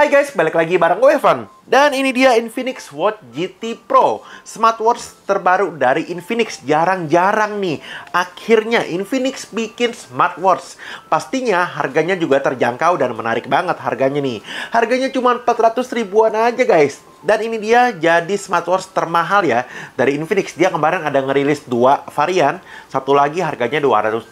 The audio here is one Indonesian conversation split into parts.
Hai guys, balik lagi bareng gue Evan. Dan ini dia Infinix Watch GT Pro, smartwatch terbaru dari Infinix. Jarang-jarang nih, akhirnya Infinix bikin smartwatch. Pastinya harganya juga terjangkau dan menarik banget harganya nih. Harganya cuma 400 ribuan aja guys. Dan ini dia jadi smartwatch termahal ya dari Infinix. Dia kemarin ada ngerilis 2 varian, satu lagi harganya 200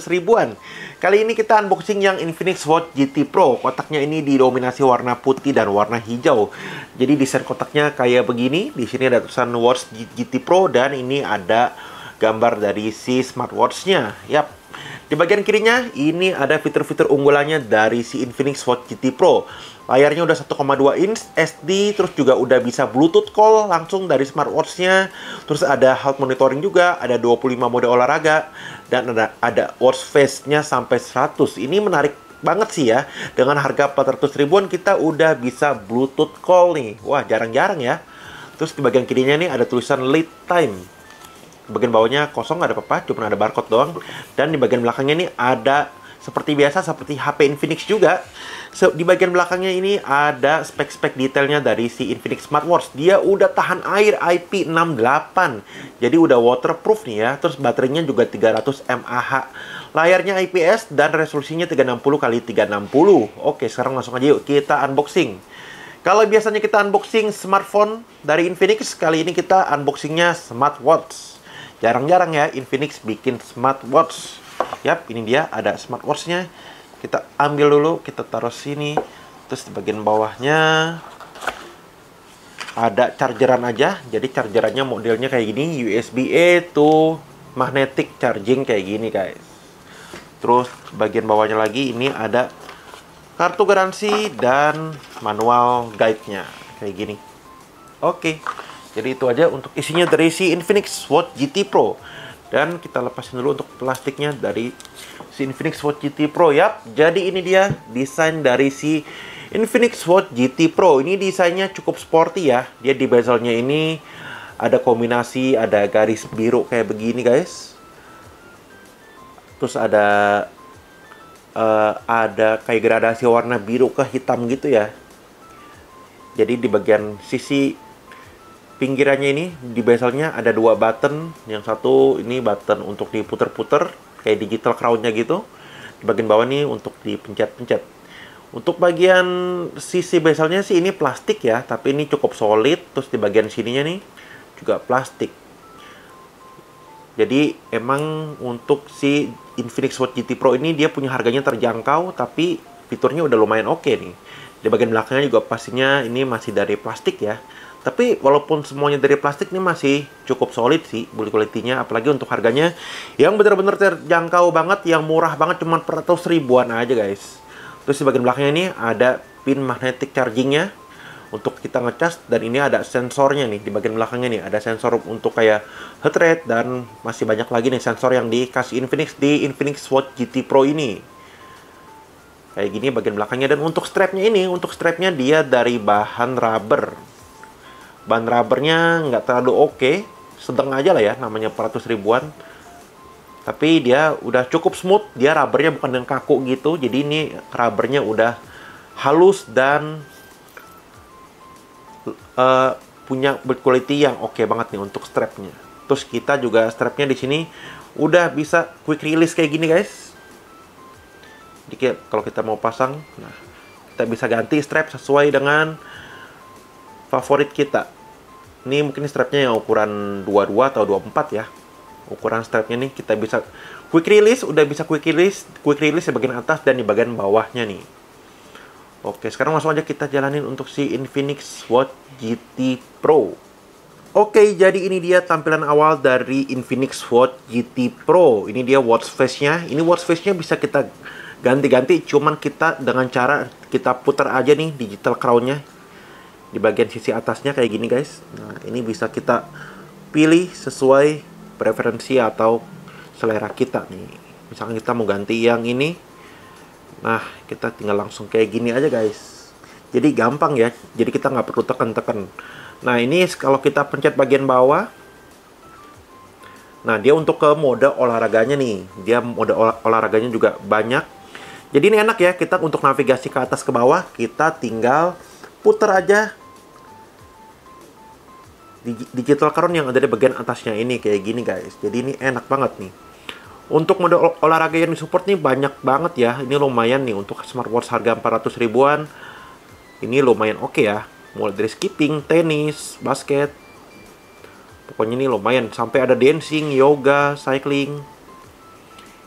ribuan. Kali ini kita unboxing yang Infinix Watch GT Pro. Kotaknya ini didominasi warna putih dan warna hijau. Jadi desain kotaknya kayak begini. Di sini ada tulisan Watch GT Pro dan ini ada gambar dari si smartwatch-nya. Yap. Di bagian kirinya ini ada fitur-fitur unggulannya dari si Infinix Watch GT Pro. Layarnya udah 1,2 inch SD, terus juga udah bisa Bluetooth call langsung dari smartwatch-nya. Terus ada health monitoring juga, ada 25 mode olahraga, dan ada watch face-nya sampai 100. Ini menarik banget sih ya. Dengan harga 400 ribuan kita udah bisa Bluetooth call nih. Wah, jarang-jarang ya. Terus di bagian kirinya nih ada tulisan lead time. Bagian bawahnya kosong, nggak ada apa-apa, cuma ada barcode doang. Dan di bagian belakangnya nih ada seperti biasa, seperti HP Infinix juga. Di bagian belakangnya ini ada spek-spek detailnya dari si Infinix Smartwatch. Dia udah tahan air IP68. Jadi udah waterproof nih ya. Terus baterainya juga 300 mAh. Layarnya IPS dan resolusinya 360x360. Oke, sekarang langsung aja yuk kita unboxing. Kalau biasanya kita unboxing smartphone dari Infinix, kali ini kita unboxingnya smartwatch. Jarang-jarang ya Infinix bikin smartwatch. Yap, ini dia ada smartwatch-nya. Kita ambil dulu, kita taruh sini. Terus di bagian bawahnya ada chargeran aja. Jadi chargerannya modelnya kayak gini, USB-A to magnetic charging kayak gini guys. Terus bagian bawahnya lagi ini ada kartu garansi dan manual guide-nya kayak gini. Oke. Jadi itu aja untuk isinya dari si Infinix Watch GT Pro. Dan kita lepasin dulu untuk plastiknya dari si Infinix Watch GT Pro. Yap, jadi ini dia desain dari si Infinix Watch GT Pro. Ini desainnya cukup sporty ya. Dia di bezelnya ini ada kombinasi, ada garis biru kayak begini guys. Terus ada kayak gradasi warna biru ke hitam gitu ya. Jadi di bagian sisi pinggirannya ini di bezelnya ada 2 button. Yang satu ini button untuk diputer-puter kayak digital crown-nya gitu. Di bagian bawah nih untuk dipencet-pencet. Untuk bagian sisi bezelnya sih ini plastik ya, tapi ini cukup solid. Terus di bagian sininya nih juga plastik. Jadi emang untuk si Infinix Watch GT Pro ini dia punya harganya terjangkau, tapi fiturnya udah lumayan oke nih. Di bagian belakangnya juga pastinya ini masih dari plastik ya. Tapi walaupun semuanya dari plastik ini masih cukup solid sih build quality-nya, apalagi untuk harganya yang benar-benar terjangkau banget, yang murah banget, cuma 400 ribuan aja guys. Terus di bagian belakangnya ini ada pin magnetic charging-nya untuk kita ngecas, dan ini ada sensornya nih di bagian belakangnya nih, ada sensor untuk kayak heart rate, dan masih banyak lagi nih sensor yang dikasih Infinix di Infinix Watch GT Pro ini. Kayak gini bagian belakangnya. Dan untuk strapnya ini, untuk strapnya dia dari bahan rubber. Bahan rubbernya nggak terlalu oke, sedang aja lah ya, namanya 400 ribuan. Tapi dia udah cukup smooth, dia rubbernya bukan yang kaku gitu. Jadi ini rubbernya udah halus dan punya build quality yang oke banget nih untuk strapnya. Terus kita juga strapnya di sini udah bisa quick release kayak gini guys. Jadi kalau kita mau pasang, nah kita bisa ganti strap sesuai dengan favorit kita. Ini mungkin strapnya yang ukuran 22 atau 24 ya. Ukuran strapnya nih kita bisa quick release, udah bisa quick release di bagian atas dan di bagian bawahnya nih. Oke, sekarang langsung aja kita jalanin untuk si Infinix Watch GT Pro. Oke, jadi ini dia tampilan awal dari Infinix Watch GT Pro. Ini dia watch face-nya. Ini watch face-nya bisa kita ganti-ganti, cuman kita dengan cara kita putar aja nih digital crown-nya di bagian sisi atasnya kayak gini guys. Nah, ini bisa kita pilih sesuai preferensi atau selera kita nih. Misalkan kita mau ganti yang ini, nah kita tinggal langsung kayak gini aja guys. Jadi gampang ya, jadi kita nggak perlu tekan-tekan. Nah ini kalau kita pencet bagian bawah, nah dia untuk ke mode olahraganya nih. Dia mode olahraganya juga banyak. Jadi ini enak ya, kita untuk navigasi ke atas ke bawah, kita tinggal putar aja digital crown yang ada di bagian atasnya ini, kayak gini guys. Jadi ini enak banget nih. Untuk mode olahraga yang disupport nih banyak banget ya. Ini lumayan nih untuk smartwatch harga 400 ribuan. Ini lumayan oke ya. Mulai dari skipping, tenis, basket. Pokoknya ini lumayan. Sampai ada dancing, yoga, cycling.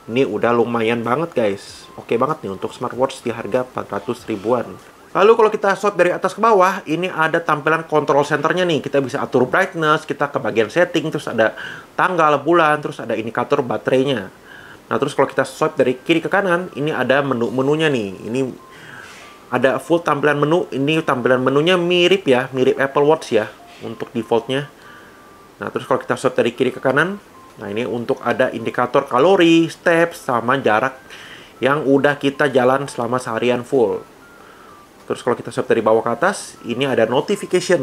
Ini udah lumayan banget guys. Oke banget nih untuk smartwatch di harga 400 ribuan. Lalu kalau kita swipe dari atas ke bawah, ini ada tampilan control centernya nih. Kita bisa atur brightness, kita ke bagian setting, terus ada tanggal, bulan, terus ada indikator baterainya. Nah terus kalau kita swipe dari kiri ke kanan, ini ada menu-menunya nih. Ini ada full tampilan menu. Ini tampilan menunya mirip ya, mirip Apple Watch ya untuk defaultnya. Nah terus kalau kita swipe dari kiri ke kanan, nah ini untuk ada indikator kalori, steps, sama jarak yang udah kita jalan selama seharian full. Terus kalau kita swipe dari bawah ke atas, ini ada notification.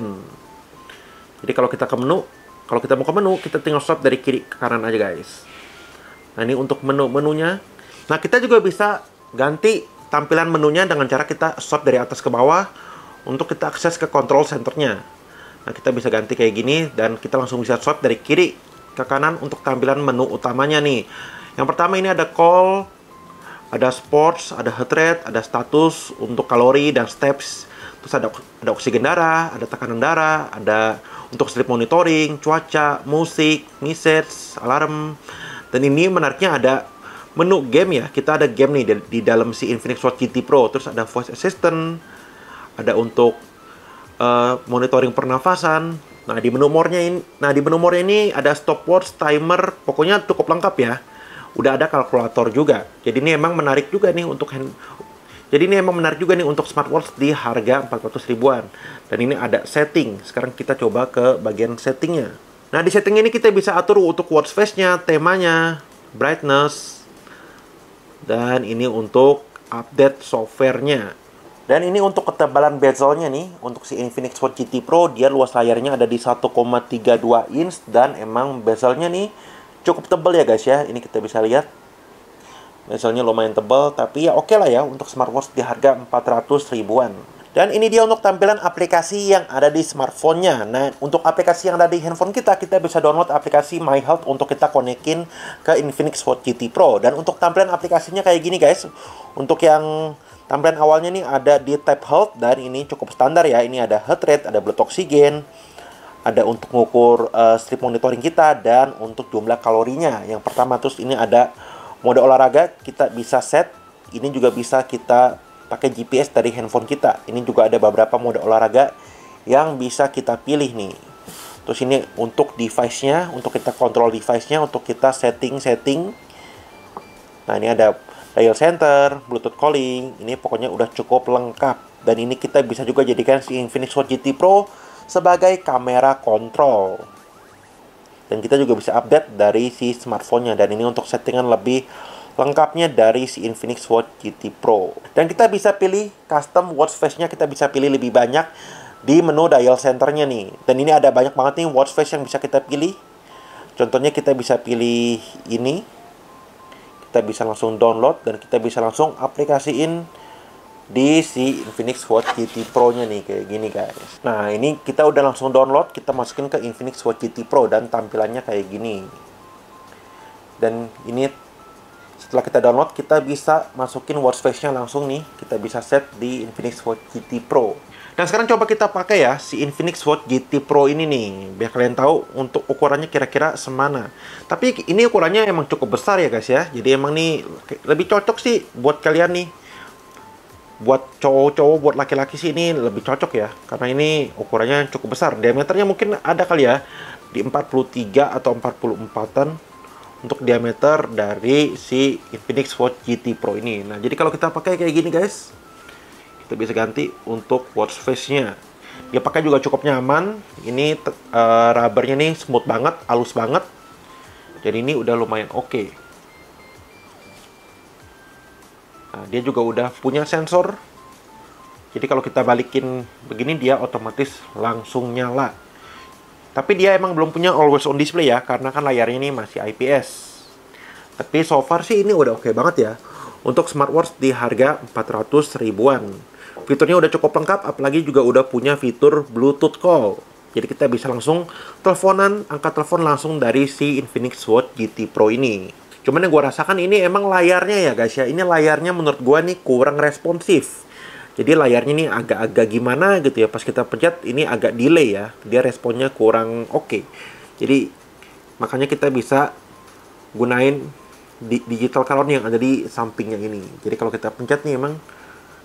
Jadi kalau kita ke menu, kalau kita mau ke menu, kita tinggal swipe dari kiri ke kanan aja guys. Nah ini untuk menu-menunya. Nah kita juga bisa ganti tampilan menunya dengan cara kita swipe dari atas ke bawah untuk kita akses ke control centernya. Nah kita bisa ganti kayak gini dan kita langsung bisa swipe dari kiri ke kanan untuk tampilan menu utamanya nih. Yang pertama ini ada call, ada sports, ada heart rate, ada status untuk kalori dan steps. Terus ada oksigen darah, ada tekanan darah, ada untuk sleep monitoring, cuaca, musik, message, alarm. Dan ini menariknya ada menu game ya. Kita ada game nih di dalam si Infinix Watch GT Pro. Terus ada voice assistant, ada untuk monitoring pernafasan. Nah di menu more-nya ini ada stopwatch, timer, pokoknya cukup lengkap ya. Udah ada kalkulator juga. Jadi ini emang menarik juga nih untuk smartwatch di harga 400 ribuan. Dan ini ada setting. Sekarang kita coba ke bagian settingnya. Nah di setting ini kita bisa atur untuk watch face-nya, temanya, brightness, dan ini untuk update software-nya. Dan ini untuk ketebalan bezelnya nih, untuk si Infinix Watch GT Pro, dia luas layarnya ada di 1,32 inch dan emang bezelnya nih cukup tebal ya guys ya. Ini kita bisa lihat. Bezelnya lumayan tebal, tapi ya oke lah ya untuk smartwatch di harga 400 ribuan. Dan ini dia untuk tampilan aplikasi yang ada di smartphone-nya. Nah, untuk aplikasi yang ada di handphone kita bisa download aplikasi My Health untuk kita konekin ke Infinix Watch GT Pro. Dan untuk tampilan aplikasinya kayak gini guys. Untuk yang tampilan awalnya nih ada di tab Health, dan ini cukup standar ya. Ini ada heart rate, ada blood oksigen, ada untuk mengukur sleep monitoring kita, dan untuk jumlah kalorinya. Yang pertama, terus ini ada mode olahraga, kita bisa set. Ini juga bisa kita pakai GPS dari handphone kita. Ini juga ada beberapa mode olahraga yang bisa kita pilih nih. Terus ini untuk device-nya, untuk kita kontrol device-nya, untuk kita setting. Nah ini ada dial center, Bluetooth calling. Ini pokoknya udah cukup lengkap. Dan ini kita bisa juga jadikan si Infinix Watch GT Pro sebagai kamera kontrol. Dan kita juga bisa update dari si smartphone-nya. Dan ini untuk settingan lebih lengkapnya dari si Infinix Watch GT Pro. Dan kita bisa pilih custom watch face-nya, kita bisa pilih lebih banyak di menu dial center-nya nih. Dan ini ada banyak banget nih watch face yang bisa kita pilih. Contohnya kita bisa pilih ini. Kita bisa langsung download dan kita bisa langsung aplikasiin di si Infinix Watch GT Pro-nya nih, kayak gini guys. Nah, ini kita udah langsung download, kita masukin ke Infinix Watch GT Pro dan tampilannya kayak gini. Dan ini setelah kita download, kita bisa masukin watch face-nya langsung nih. Kita bisa set di Infinix Watch GT Pro. Dan sekarang coba kita pakai ya si Infinix Watch GT Pro ini nih, biar kalian tahu untuk ukurannya kira-kira semana. Tapi ini ukurannya emang cukup besar ya guys ya. Jadi emang nih lebih cocok sih buat kalian nih. Buat cowok-cowok, buat laki-laki sih ini lebih cocok ya. Karena ini ukurannya cukup besar. Diameternya mungkin ada kali ya di 43 atau 44-an. Untuk diameter dari si Infinix Watch GT Pro ini. Nah, jadi kalau kita pakai kayak gini guys, kita bisa ganti untuk watch face-nya. Dia pakai juga cukup nyaman. Ini rubbernya nih smooth banget, halus banget. Jadi ini udah lumayan oke. Nah, dia juga udah punya sensor. Jadi kalau kita balikin begini, dia otomatis langsung nyala. Tapi dia emang belum punya always on display ya, karena kan layarnya ini masih IPS. Tapi so far sih ini udah oke banget ya. untuk smartwatch di harga 400 ribuan. Fiturnya udah cukup lengkap, apalagi juga udah punya fitur Bluetooth call. Jadi kita bisa langsung teleponan, angkat telepon langsung dari si Infinix Watch GT Pro ini. Cuman yang gue rasakan ini emang layarnya ya guys ya. Ini layarnya menurut gue nih kurang responsif. Jadi layarnya ini agak-agak gimana gitu ya. Pas kita pencet ini agak delay ya. Dia responnya kurang oke. Jadi makanya kita bisa gunain digital color yang ada di sampingnya ini. Jadi kalau kita pencet nih emang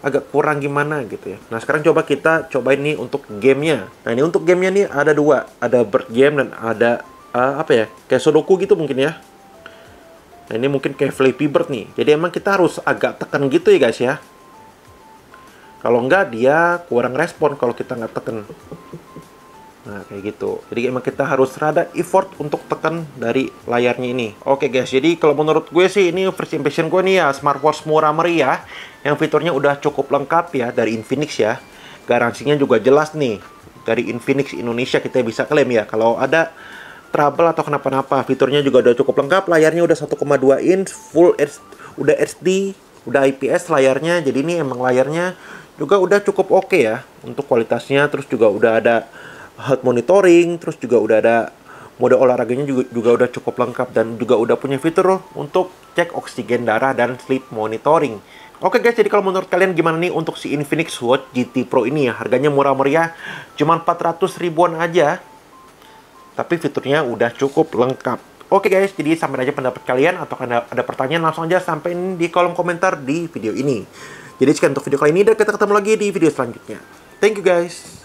agak kurang gimana gitu ya. Nah sekarang coba kita cobain nih untuk gamenya. Nah ini untuk gamenya nih ada dua, ada bird game dan ada apa ya, kayak Sudoku gitu mungkin ya. Nah ini mungkin kayak Flappy Bird nih. Jadi emang kita harus agak tekan gitu ya guys ya. Kalau enggak dia kurang respon kalau kita nggak tekan. Nah kayak gitu. Jadi emang kita harus rada effort untuk tekan dari layarnya ini. Oke guys, jadi kalau menurut gue sih ini first impression gue nih ya, smartwatch murah meriah yang fiturnya udah cukup lengkap ya dari Infinix ya. Garansinya juga jelas nih. Dari Infinix Indonesia kita bisa klaim ya. Kalau ada trouble atau kenapa-napa, fiturnya juga udah cukup lengkap. Layarnya udah 1,2 inch, udah HD, udah IPS layarnya. Jadi ini emang layarnya juga udah cukup oke ya untuk kualitasnya. Terus juga udah ada health monitoring, terus juga udah ada mode olahraganya juga udah cukup lengkap dan juga udah punya fitur untuk cek oksigen darah dan sleep monitoring. Oke guys, jadi kalau menurut kalian gimana nih untuk si Infinix Watch GT Pro ini ya? Harganya murah meriah, cuma 400 ribuan aja. Tapi fiturnya udah cukup lengkap. Oke guys, jadi sampai aja pendapat kalian atau ada pertanyaan langsung aja sampein di kolom komentar di video ini. Jadi sekian untuk video kali ini dan kita ketemu lagi di video selanjutnya. Thank you guys.